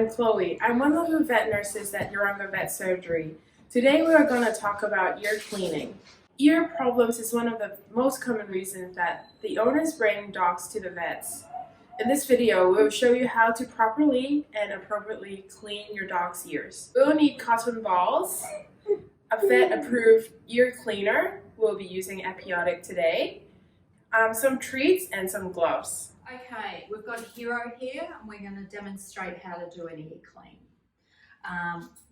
I'm Chloe. I'm one of the vet nurses at Yeronga Vet Surgery. Today we are going to talk about ear cleaning. Ear problems is one of the most common reasons that the owners bring dogs to the vets. In this video, we will show you how to properly and appropriately clean your dog's ears. We will need cotton balls, a vet-approved ear cleaner. We'll be using Epiotic today, some treats, and some gloves. Okay, we've got Hero here and we're going to demonstrate how to do an ear clean.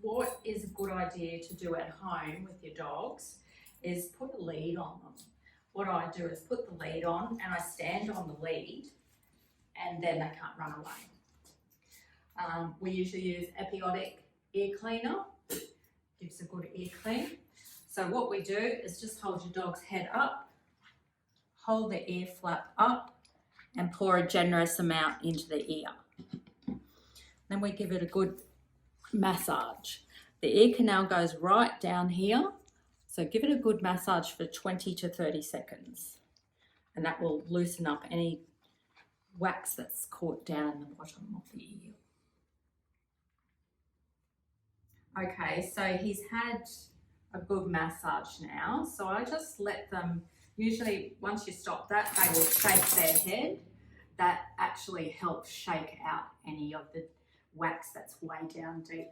What is a good idea to do at home with your dogs is put a lead on them. What I do is put the lead on and I stand on the lead and then they can't run away. We usually use Epiotic ear cleaner, gives a good ear clean. So what we do is just hold your dog's head up, hold the ear flap up, and pour a generous amount into the ear. Then we give it a good massage. The ear canal goes right down here, so give it a good massage for 20 to 30 seconds. And that will loosen up any wax that's caught down in the bottom of the ear. Okay, so he's had a good massage now, so I just let them, usually once you stop that, they will shake their head. That actually helps shake out any of the wax that's way down deep.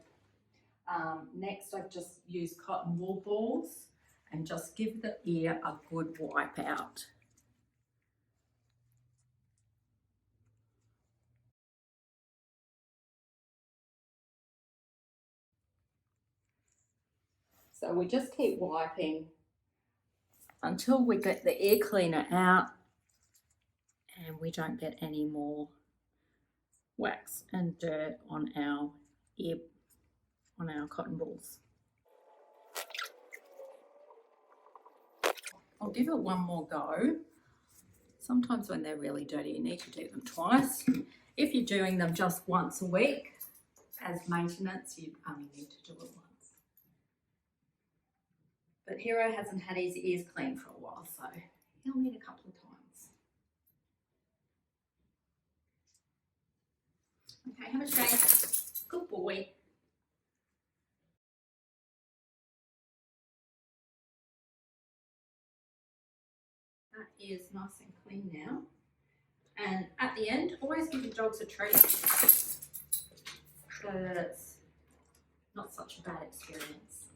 Next, I've just used cotton wool balls and just give the ear a good wipe out. So we just keep wiping until we get the ear cleaner out and we don't get any more wax and dirt on our ear, on our cotton balls. I'll give it one more go. Sometimes when they're really dirty, you need to do them twice. If you're doing them just once a week as maintenance, you only need to do it once. But Hero hasn't had his ears cleaned for a while, so he'll need a couple of times. Okay, have a shake. Good boy. That is nice and clean now. And at the end, always give your dogs a treat. So that it's not such a bad experience.